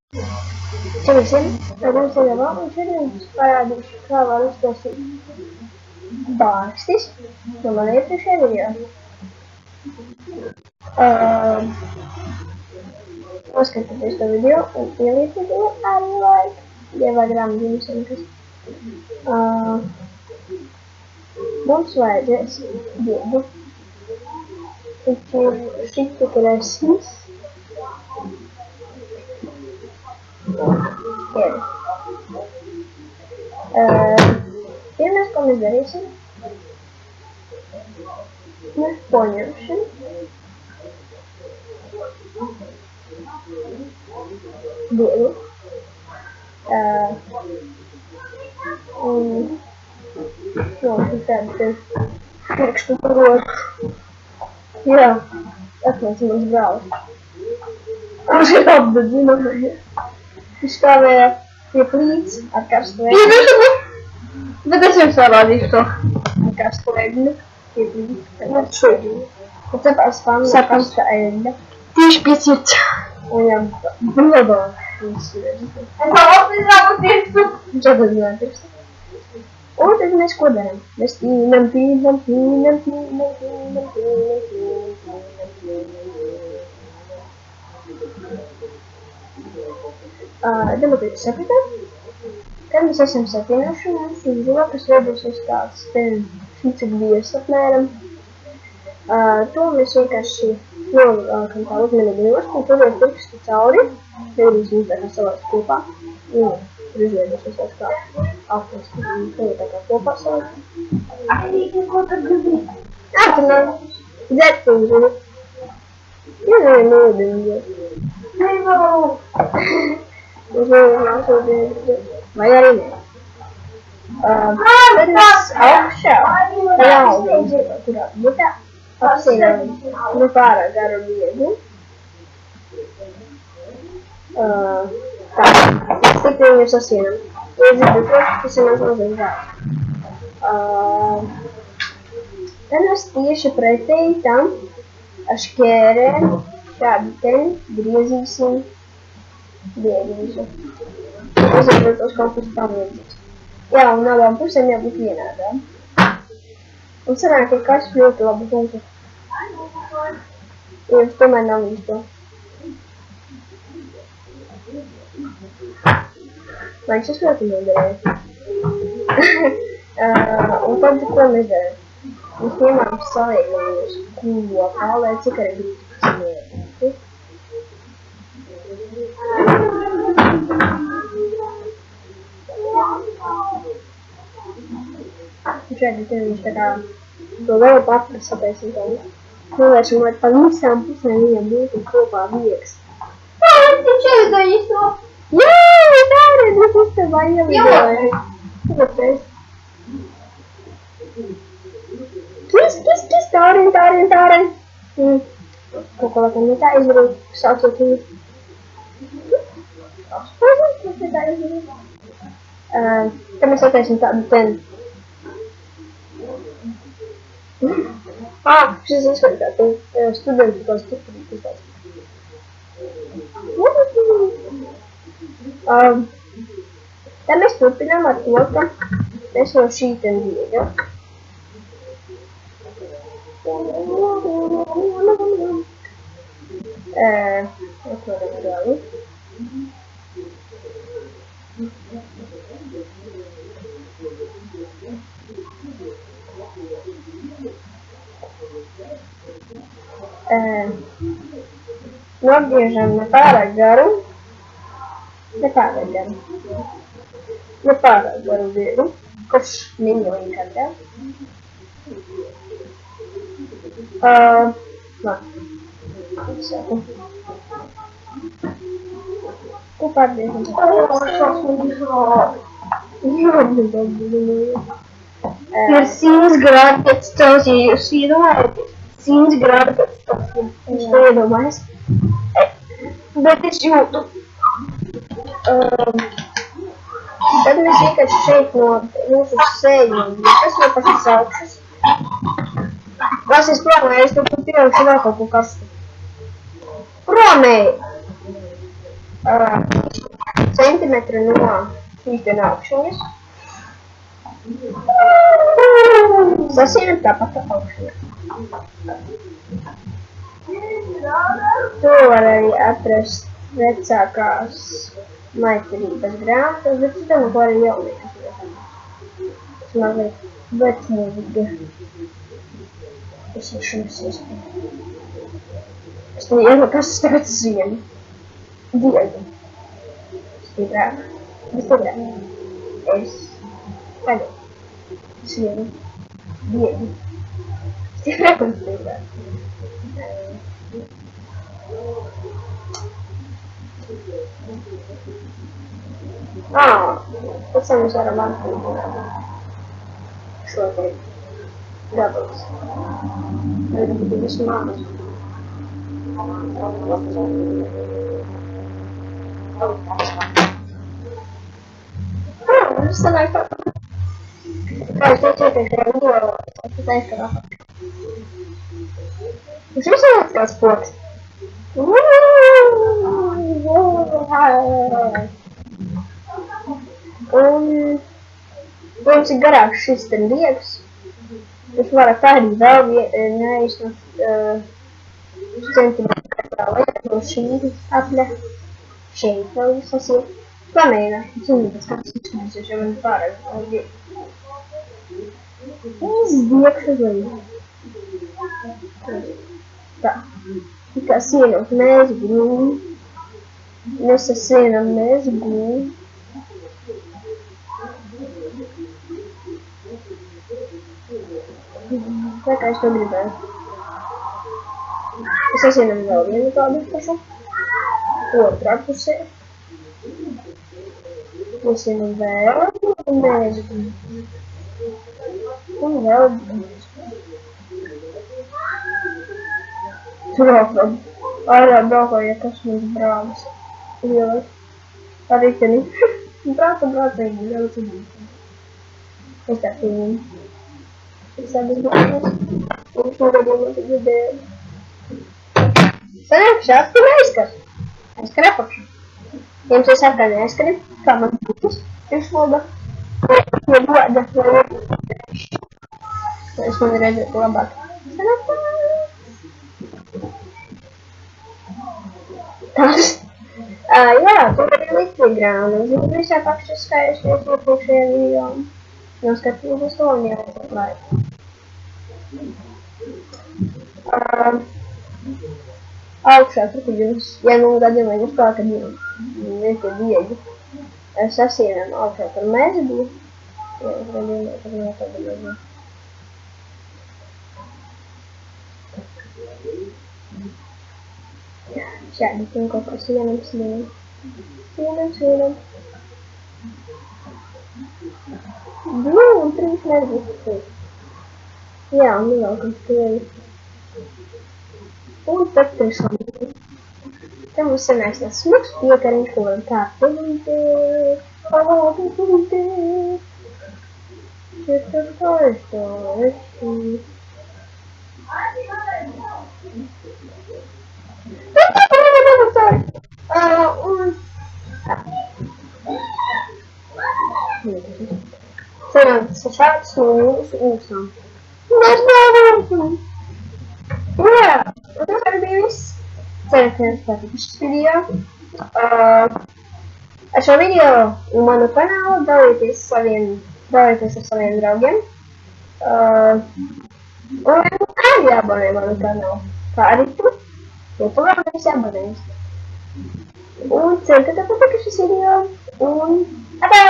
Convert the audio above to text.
Ceļosim, redzam ceļavā, un šodien parādīšu, kā var uztaisīt bārstis no man iepriekšējā video. Paskatieties to video un ielieciet to arī laiku, ja vai grāmatījums un kas. Mums vajadzēs diedu, taču šitu kresis. Pirmais, ko mēs darīsim, mēs paņemsim diedu un tādu te pirkstu parot. Jā, atnāca mans brālis. Viņš ir apdedzinājies. Viņš stāvēja pie plīts ar karstu ēdinu. Bet es jums parādīšu to. Ar karstu ēdinu pie plīts. Ar šodien. Un cepās panu ar karsta ēdina. Tieši pie sirds. Un jā, brādā. Es labāk izrābu tirkstu. Viņš atdedzināja tirkstu. Un tad mēs ko darām? Mēs pīnam. Domāju, sapratāt, kad mēs esam sapienoši mūsu rokas radīsies tāds šicik bies apmēram. To mēs vienkārši novelkam tā uzmanīgi nost un tur ir pirkstu cauri, nevarīs mums tā kā savās kopā. Tur izveidosies tāds kā apnes, tur tā kā kopā savās. Ko tad gribi? Tu nav dzert to uzvini. Nevienu. Vai arī ne. Tad mēs augšā tajā kurā butā apsīnām pārāk garu diedu. Tā, mēs tik viņu sasīnām. Iedzirdu to, kas ir mazliet vārds. Tad mēs tieši pretēji tam ar škērēm šādi te griezīsim dievīšu. Es jau tos kaut kas tam līdzīgs. Jā, un abām pusēm jābūt vienādām. Un sanāk, ka kas ļoti labi punktu. Jums tomēr nav līdz to. Man šis ļoti noderēja. Un tad, ko mēs darām? Mēs ņemām salīgumus kopā, lai cik arī būtu samierināti. Šeit viņš tā kā to vēl papras sapēsim tā. Novēršam, lai pa visām pusēm viņam būtu kopā viegs. Jā, es taču izdarīju to. Jā, tā arī, es uztevā ielidoju. Tāpēc. Kis, tārin. Kaut ko laikam ne tā izdarīt, saucot viņu. Apspēsim, ne tā izdarīt. Tad mēs atēsim tādu ten. Šis izskatās tā studentu kā stiprināt iztās. Tad mēs turpinām ar to, ka mēs no šī ten diega. Atveram galu. Nogriežam nepārāk garu diedu, kurš niņo inkantē. Ko pārdiežam? Ir 100 grādi pēc Celsija, jūs iedomājaties? 100 grādi pēc Celsija, viņš to iedomājas. Bet es jūtu. Tad mēs vienkārši šeit no mūsu sējuma, kas no pašas augšas. Lasies prom, es to pielikšu vēl kaut ko kastu. Promēji! centimetru no šīs te augšņas. Sasienam tāpat augšņā. Tu vari arī atrast vecākās maitarības grāmatas, bet tu tam ko arī jaunīgas. Tas man ir vecmūga. Es esmu iespēju. Es nezinu, kas tas tagad zinu. Diegu. Stiprāk. Stiprāk. Es. Tagad. Zinu. Diegu. Stiprāk un stiprāk. Pēc tam mēs varam atpūt šo te gabalus. Tagad būtu visu māmas. Tas sanāk tā. Kā es teicu, iepriekšējā video, es teicu, ka apakšā. Viņš ir sanāks kāds poks. Un mums ir garāks šis ten diegs. Viņš varat arī vēl neizsnāt centimetrā liek no šī apļa. Šeit vēl visas ir. Pamēģināt, zinu, pēc kāds izsnēsies, jo man pārāk ir. Izdiegs uz leju. Tā. Kā sienot mēzgu. Mēs sienam mēzgu. Tā kā es to gribēju. Es sasienam vēl vienu tādu pašu. Otrā pusē. Sasienam vēl mēzgu. Un vēl mēzgu. Tur augam. Ārā braukoja, kas mums brālis. Lielais. Tā rikteni. Brāca, ļoti cīnīt. Es tā pieņemu. Es abas brālis. Viņš nogadījumā tik vidēju. Sanāk, šāds tu neizskar. Aizskar apakšu. Jums es apkār neaizskari, kā man būtis. Viņš loda. Ja goda, es man redzētu labāk. Sanāk, tas. Jā, tur arī likt pie grāmatas. Zinu, visā pakšķis skaidrs iepriekšējā video. Noskatījos to un jāiet laiku. Augšā tur, kad jums, ja nu gadījumā jums kā, kad jums ir tie diegi, sasienam augšā par mēzgu. Jā, gadījumā, tad nekāda mēzgu. Šādi tam kaut kā sienam. Un 3 mēzgu. Jā, un lielākam skrieni. Un tad trešām. Te mums sanāks tāds smags piekariņš, ko varam tā pildīt. Šeit tas skaistoši. Sanāks šāds no jūsu ūsām. Mēs nevaram. Jā, un tas arī bija viss. Ceru, ka jums patika šis video. Ar šo video un manu kanālu dalieties ar saviem draugiem. Un arī abonē manu kanālu. Kā arī tu. Jo tu vēl neesi abonējis. Un ceru, ka tev patika šis video. Un atā!